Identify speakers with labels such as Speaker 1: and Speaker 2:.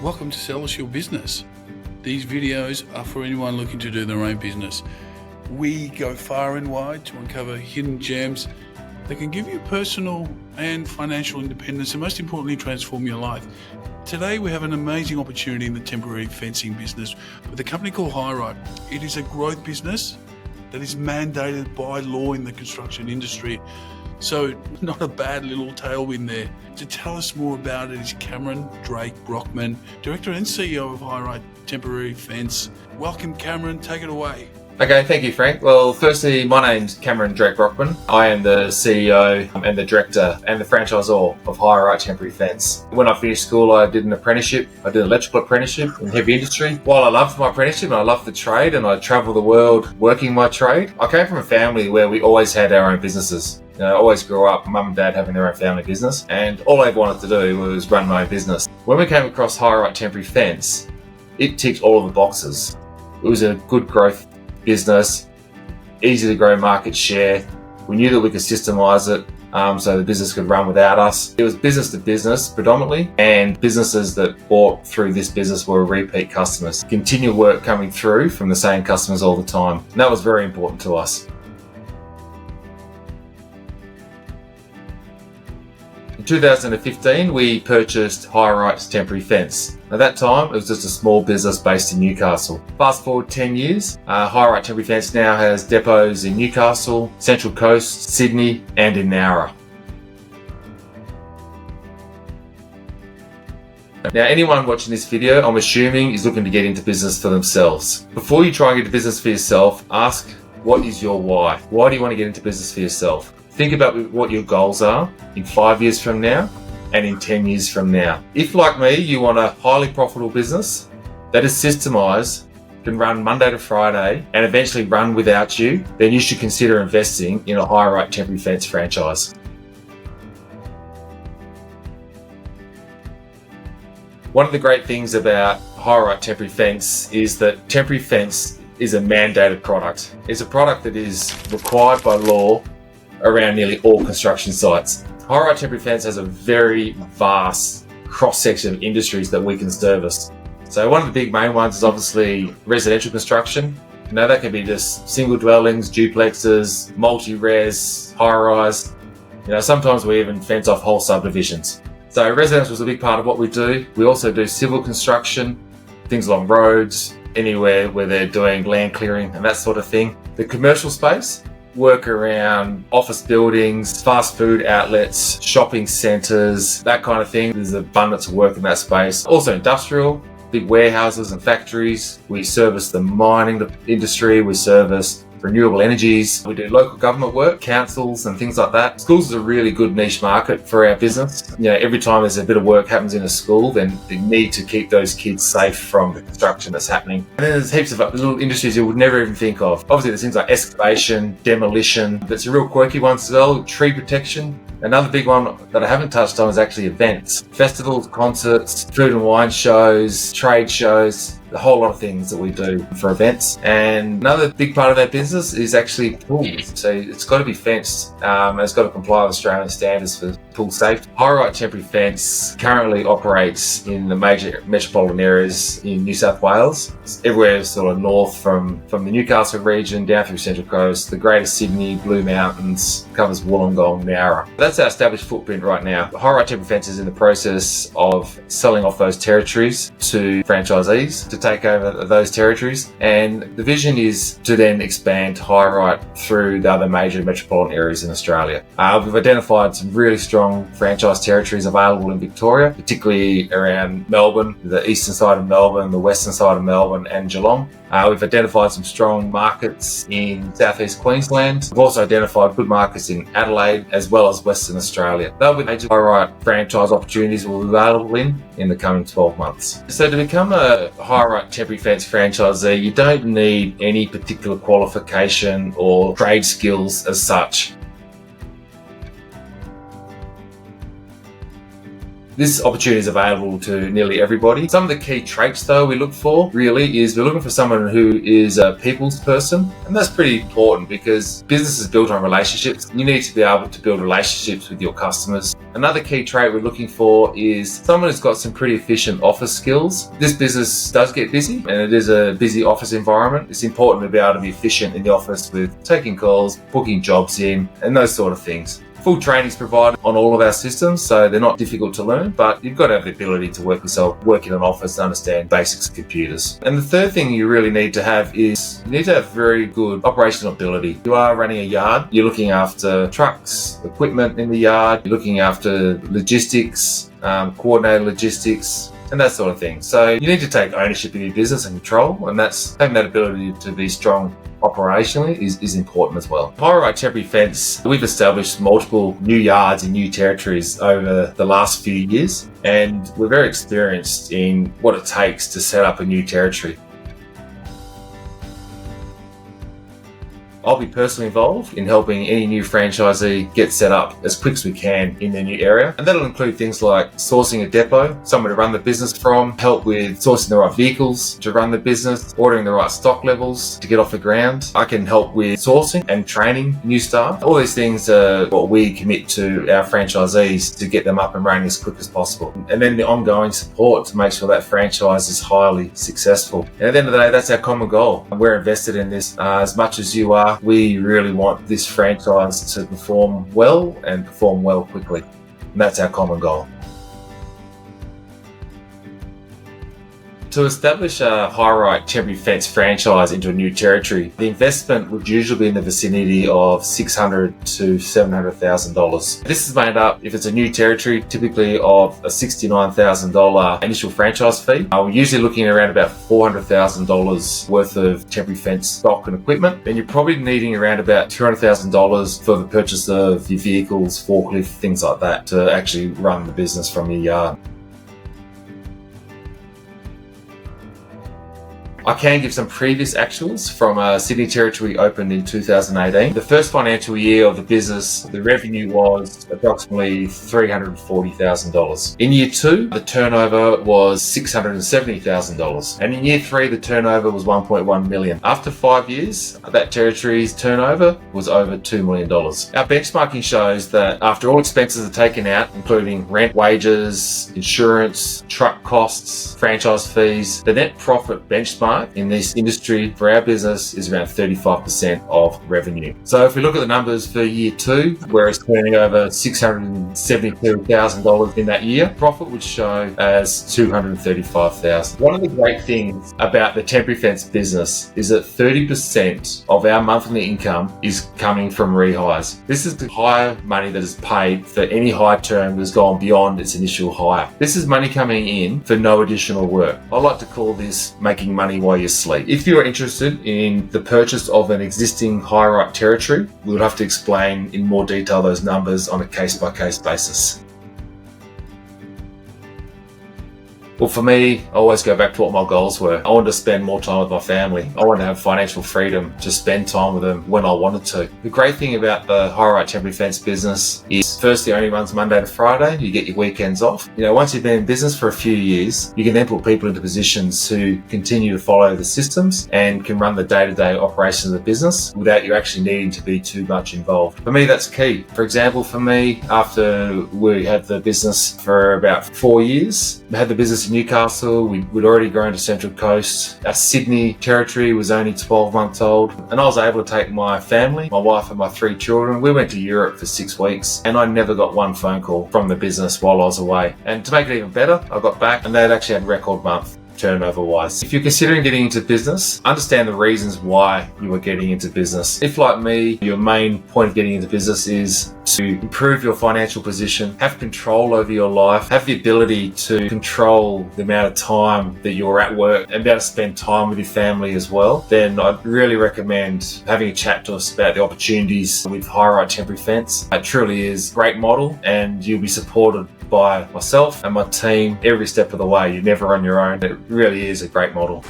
Speaker 1: Welcome to Sell Us Your Business. These videos are for anyone looking to do their own business. We go far and wide to uncover hidden gems that can give you personal and financial independence and most importantly transform your life. Today we have an amazing opportunity in the temporary fencing business with a company called Rite. It is a growth business that is mandated by law in the construction industry. So not a bad little tailwind there. To tell us more about it is Cameron Drake-Brockman, Director and CEO of Rite Temporary Fence. Welcome Cameron, take it away.
Speaker 2: Okay, thank you, Frank. Well, firstly, my name's Cameron Drake-Brockman. I am the CEO and the director and the franchisor of Rite Temporary Fence. When I finished school, I did an apprenticeship. I did an electrical apprenticeship in heavy industry. While I loved my apprenticeship and I loved the trade and I traveled the world working my trade, I came from a family where we always had our own businesses. I always grew up, mum and dad having their own family business, and all I wanted to do was run my own business. When we came across Rite Temporary Fence, it ticked all of the boxes. It was a good growth business, easy to grow market share. We knew that we could systemize it so the business could run without us. It was business to business predominantly, and businesses that bought through this business were repeat customers. Continual work coming through from the same customers all the time, and that was very important to us. In 2015, we purchased Rite Temporary Fence. At that time, it was just a small business based in Newcastle. Fast forward 10 years, Rite Temporary Fence now has depots in Newcastle, Central Coast, Sydney, and in Nowra. Now, anyone watching this video, I'm assuming, is looking to get into business for themselves. Before you try and get into business for yourself, ask, what is your why? Why do you want to get into business for yourself? Think about what your goals are in 5 years from now and in 10 years from now. If, like me, you want a highly profitable business that is systemized, can run Monday to Friday and eventually run without you, then you should consider investing in a Rite Temporary Fence franchise. One of the great things about Rite Temporary Fence is that temporary fence is a mandated product. It's a product that is required by law around nearly all construction sites. Rite Temporary Fence has a very vast cross-section of industries that we can service. So one of the big main ones is obviously residential construction. That can be just single dwellings, duplexes, multi-res, high-rise. Sometimes we even fence off whole subdivisions. So residential is a big part of what we do. We also do civil construction, things along roads, anywhere where they're doing land clearing and that sort of thing. The commercial space, work around office buildings, fast food outlets, shopping centres, that kind of thing. There's abundance of work in that space. Also industrial, big warehouses and factories. We service the mining industry, we service renewable energies. We do local government work, councils and things like that. Schools is a really good niche market for our business. Every time there's a bit of work happens in a school, then they need to keep those kids safe from the construction that's happening. And then there's heaps of little industries you would never even think of. Obviously there's things like excavation, demolition. That's a real quirky one as well. Tree protection. Another big one that I haven't touched on is actually events. Festivals, concerts, food and wine shows, trade shows, a whole lot of things that we do for events. And another big part of our business is actually pools. So it's got to be fenced and it's got to comply with Australian standards for pool safety. Rite Temporary Fence currently operates in the major metropolitan areas in New South Wales. It's everywhere sort of north from the Newcastle region down through Central Coast, the Greater Sydney, Blue Mountains, covers Wollongong, Nowra. That's our established footprint right now. Rite Temporary Fence is in the process of selling off those territories to franchisees to take over those territories, and the vision is to then expand Rite through the other major metropolitan areas in Australia. We've identified some really strong franchise territories available in Victoria, particularly around Melbourne, the eastern side of Melbourne, the western side of Melbourne and Geelong. We've identified some strong markets in southeast Queensland. We've also identified good markets in Adelaide as well as Western Australia. They'll be major Rite franchise opportunities will be available in the coming 12 months. So to become a Rite Temporary Fence franchisee, you don't need any particular qualification or trade skills as such. This opportunity is available to nearly everybody. Some of the key traits though we look for really is we're looking for someone who is a people's person, and that's pretty important because business is built on relationships. You need to be able to build relationships with your customers. Another key trait we're looking for is someone who's got some pretty efficient office skills. This business does get busy and it is a busy office environment. It's important to be able to be efficient in the office with taking calls, booking jobs in, and those sort of things. Full training is provided on all of our systems, so they're not difficult to learn, but you've got to have the ability to work in an office to understand basics of computers. And the third thing you really need to have is you need to have very good operational ability. You are running a yard, you're looking after trucks, equipment in the yard, you're looking after logistics, coordinated logistics, and that sort of thing. So you need to take ownership of your business and control, and that's having that ability to be strong operationally is important as well. Rite Temporary Fence, we've established multiple new yards in new territories over the last few years, and we're very experienced in what it takes to set up a new territory. I'll be personally involved in helping any new franchisee get set up as quick as we can in their new area. And that'll include things like sourcing a depot, someone to run the business from, help with sourcing the right vehicles to run the business, ordering the right stock levels to get off the ground. I can help with sourcing and training new staff. All these things are what we commit to our franchisees to get them up and running as quick as possible. And then the ongoing support to make sure that franchise is highly successful. And at the end of the day, that's our common goal. We're invested in this as much as you are. We really want this franchise to perform well and perform well quickly. And that's our common goal. To establish a Rite Temporary Fence franchise into a new territory, the investment would usually be in the vicinity of $600,000 to $700,000. This is made up, if it's a new territory, typically of a $69,000 initial franchise fee. We're usually looking at around about $400,000 worth of temporary fence stock and equipment. Then you're probably needing around about $200,000 for the purchase of your vehicles, forklift, things like that to actually run the business from your yard. I can give some previous actuals from a Sydney territory opened in 2018. The first financial year of the business, the revenue was approximately $340,000. In year two, the turnover was $670,000. And in year three, the turnover was $1.1 million. After 5 years, that territory's turnover was over $2 million. Our benchmarking shows that after all expenses are taken out, including rent, wages, insurance, truck costs, franchise fees, the net profit benchmark in this industry for our business is around 35% of revenue. So if we look at the numbers for year two, where it's turning over $672,000 in that year, profit would show as $235,000. One of the great things about the temporary fence business is that 30% of our monthly income is coming from rehires. This is the hire money that is paid for any hire term that has gone beyond its initial hire. This is money coming in for no additional work. I like to call this making money while you sleep. If you're interested in the purchase of an existing Rite territory, we'll have to explain in more detail those numbers on a case-by-case basis. Well, for me, I always go back to what my goals were. I wanted to spend more time with my family. I wanted to have financial freedom to spend time with them when I wanted to. The great thing about the Rite Temporary Fence business is, firstly, only runs Monday to Friday. You get your weekends off. Once you've been in business for a few years, you can then put people into positions who continue to follow the systems and can run the day-to-day operations of the business without you actually needing to be too much involved. For me, that's key. For example, for me, after we had the business for about 4 years, we had the business in Newcastle, we'd already grown to Central Coast. Our Sydney territory was only 12 months old, and I was able to take my family, my wife and my 3 children. We went to Europe for 6 weeks, and I never got one phone call from the business while I was away. And to make it even better, I got back and they'd actually had a record month turnover wise. If you're considering getting into business, understand the reasons why you are getting into business. If, like me, your main point of getting into business is to improve your financial position, have control over your life, have the ability to control the amount of time that you're at work and be able to spend time with your family as well, then I'd really recommend having a chat to us about the opportunities with Rite Temporary Fence. It truly is a great model, and you'll be supported by myself and my team every step of the way. You're never on your own. It really is a great model.